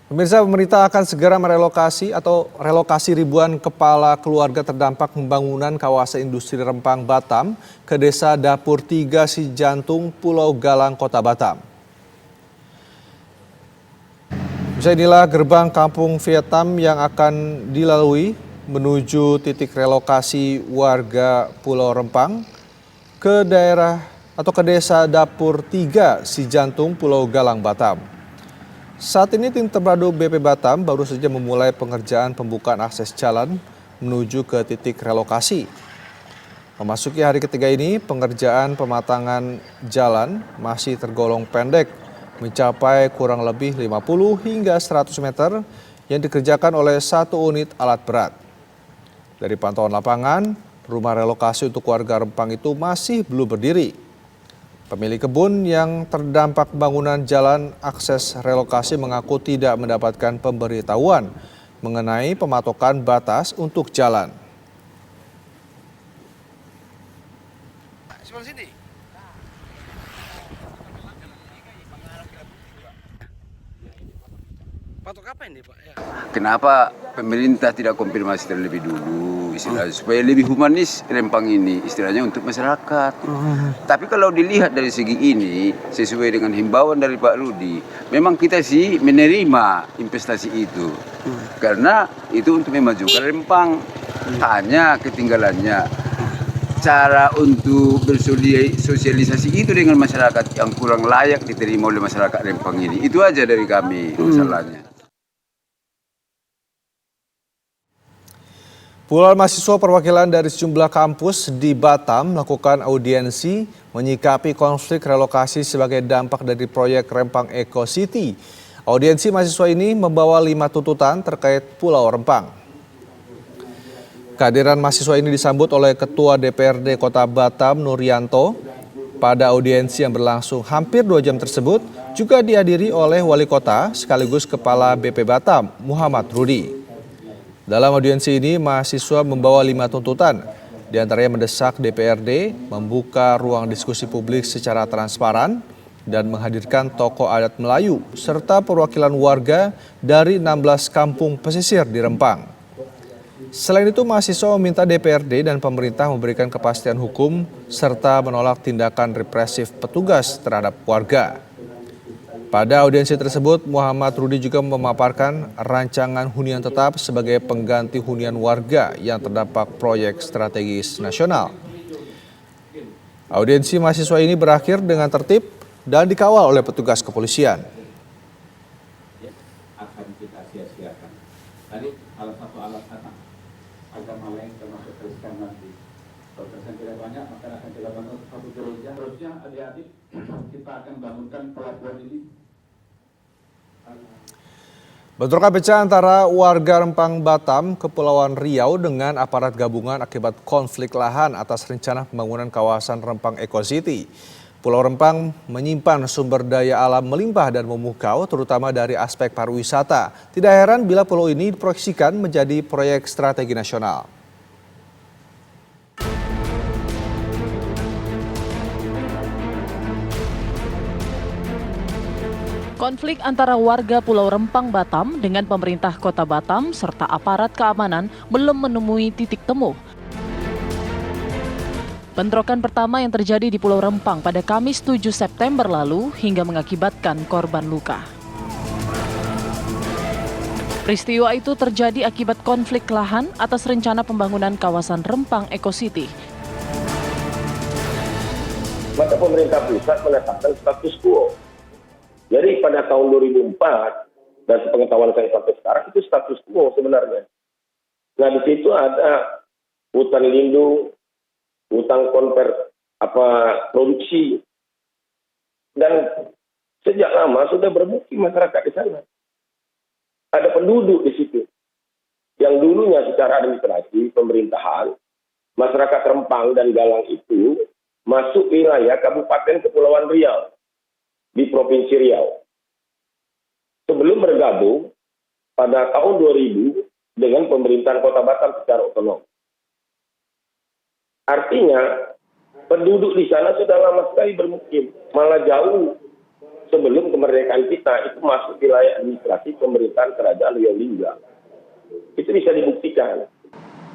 Pemirsa, pemerintah akan segera merelokasi atau relokasi ribuan kepala keluarga terdampak pembangunan kawasan industri Rempang Batam ke Desa Dapur 3 Sijantung, Pulau Galang, Kota Batam. Inilah gerbang kampung Vietnam yang akan dilalui menuju titik relokasi warga Pulau Rempang ke daerah atau ke Desa Dapur 3 Sijantung, Pulau Galang, Batam. Saat ini tim terpadu BP Batam baru saja memulai pengerjaan pembukaan akses jalan menuju ke titik relokasi. Memasuki hari ketiga ini, pengerjaan pematangan jalan masih tergolong pendek, mencapai kurang lebih 50 hingga 100 meter yang dikerjakan oleh satu unit alat berat. Dari pantauan lapangan, rumah relokasi untuk warga Rempang itu masih belum berdiri. Pemilik kebun yang terdampak bangunan jalan akses relokasi mengaku tidak mendapatkan pemberitahuan mengenai pematokan batas untuk jalan. Patok apa ini, Pak? Ya. Kenapa pemerintah tidak konfirmasi terlebih dulu istilahnya supaya lebih humanis Rempang ini istilahnya untuk masyarakat. Tapi kalau dilihat dari segi ini sesuai dengan himbauan dari Pak Rudi, memang kita sih menerima investasi itu karena itu untuk memajukan Rempang. Hanya ketinggalannya cara untuk bersosialisasi itu dengan masyarakat yang kurang layak diterima oleh masyarakat Rempang ini. Itu aja dari kami masalahnya. Puluhan mahasiswa perwakilan dari sejumlah kampus di Batam melakukan audiensi menyikapi konflik relokasi sebagai dampak dari proyek Rempang Eco City. Audiensi mahasiswa ini membawa 5 tuntutan terkait Pulau Rempang. Kehadiran mahasiswa ini disambut oleh Ketua DPRD Kota Batam, Nuryanto. Pada audiensi yang berlangsung hampir 2 jam tersebut juga dihadiri oleh Wali Kota sekaligus Kepala BP Batam, Muhammad Rudi. Dalam audiensi ini, mahasiswa membawa 5 tuntutan, di antaranya mendesak DPRD membuka ruang diskusi publik secara transparan dan menghadirkan tokoh adat Melayu serta perwakilan warga dari 16 kampung pesisir di Rempang. Selain itu, mahasiswa meminta DPRD dan pemerintah memberikan kepastian hukum serta menolak tindakan represif petugas terhadap warga. Pada audiensi tersebut, Muhammad Rudi juga memaparkan rancangan hunian tetap sebagai pengganti hunian warga yang terdampak proyek strategis nasional. Audiensi mahasiswa ini berakhir dengan tertib dan dikawal oleh petugas kepolisian. Akan kita sia-siakan. Tadi salah satu alasan agama lain termasuk Kristen nanti. Kalau Kristen tidak banyak, maka akan kita bangun satu gereja. Terusnya adik-adik kita akan bangunkan pelabuhan ini. Bentrokan pecah antara warga Rempang Batam, Kepulauan Riau dengan aparat gabungan akibat konflik lahan atas rencana pembangunan kawasan Rempang Eco City. Pulau Rempang menyimpan sumber daya alam melimpah dan memukau terutama dari aspek pariwisata. Tidak heran bila pulau ini diproyeksikan menjadi proyek strategi nasional. Konflik antara warga Pulau Rempang Batam dengan pemerintah Kota Batam serta aparat keamanan belum menemui titik temu. Bentrokan pertama yang terjadi di Pulau Rempang pada Kamis 7 September lalu hingga mengakibatkan korban luka. Peristiwa itu terjadi akibat konflik lahan atas rencana pembangunan kawasan Rempang Eco City. Maka pemerintah pusat menetapkan status quo. Jadi pada tahun 2004 dan sepengetahuan saya sampai sekarang itu status quo sebenarnya. Nah di situ ada hutan lindung, hutan produksi, dan sejak lama sudah bermukim masyarakat di sana. Ada penduduk di situ. Yang dulunya secara administrasi pemerintahan, masyarakat Rempang dan Galang itu masuk wilayah Kabupaten Kepulauan Riau di Provinsi Riau. Sebelum bergabung pada tahun 2000 dengan pemerintahan Kota Batam secara otonom. Artinya penduduk di sana sudah lama sekali bermukim, malah jauh sebelum kemerdekaan kita itu masuk wilayah administrasi pemerintahan kerajaan Riau Lingga. Itu bisa dibuktikan.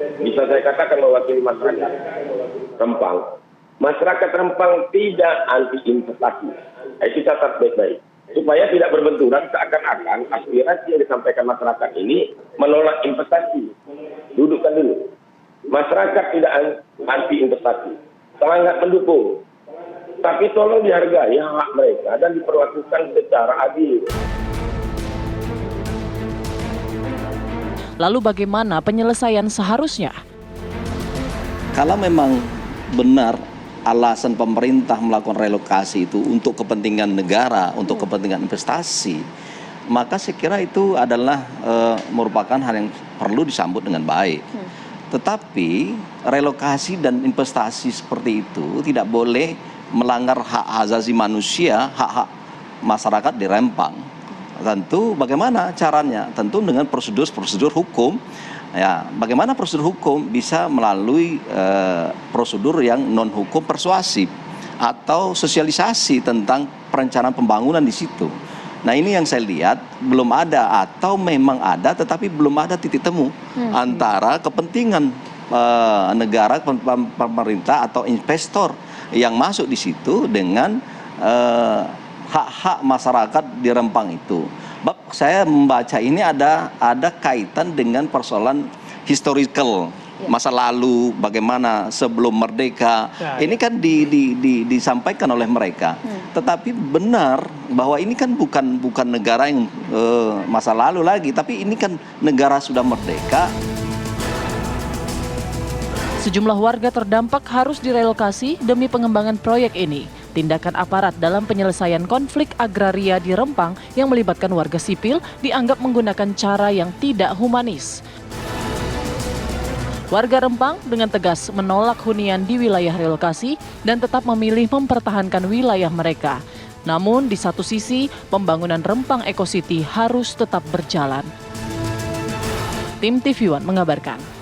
Bisa saya katakan mewakili masyarakat Rempang. Masyarakat Rempang tidak anti investasi. Itu catat baik-baik. Supaya tidak berbenturan seakan-akan aspirasi yang disampaikan masyarakat ini menolak investasi. Dudukkan dulu. Masyarakat tidak anti investasi. Sangat mendukung. Tapi tolong dihargai hak mereka dan diperlakukan secara adil. Lalu bagaimana penyelesaian seharusnya? Kalau memang benar alasan pemerintah melakukan relokasi itu untuk kepentingan negara, untuk kepentingan investasi, maka saya kira itu adalah merupakan hal yang perlu disambut dengan baik. Tetapi relokasi dan investasi seperti itu tidak boleh melanggar hak asasi manusia, hak-hak masyarakat di Rempang. Tentu bagaimana caranya? Tentu dengan prosedur hukum. Ya, bagaimana prosedur hukum bisa melalui prosedur yang non hukum persuasif atau sosialisasi tentang perencanaan pembangunan di situ. Nah, ini yang saya lihat belum ada atau memang ada tetapi belum ada titik temu antara kepentingan negara, pemerintah atau investor yang masuk di situ dengan hak-hak masyarakat di Rempang itu. Saya membaca ini ada kaitan dengan persoalan historical masa lalu, bagaimana sebelum merdeka. Ini kan disampaikan oleh mereka. Tetapi benar bahwa ini kan bukan negara yang masa lalu lagi, tapi ini kan negara sudah merdeka. Sejumlah warga terdampak harus direlokasi demi pengembangan proyek ini. Tindakan aparat dalam penyelesaian konflik agraria di Rempang yang melibatkan warga sipil dianggap menggunakan cara yang tidak humanis. Warga Rempang dengan tegas menolak hunian di wilayah relokasi dan tetap memilih mempertahankan wilayah mereka. Namun di satu sisi, pembangunan Rempang Eco City harus tetap berjalan. Tim TV One mengabarkan.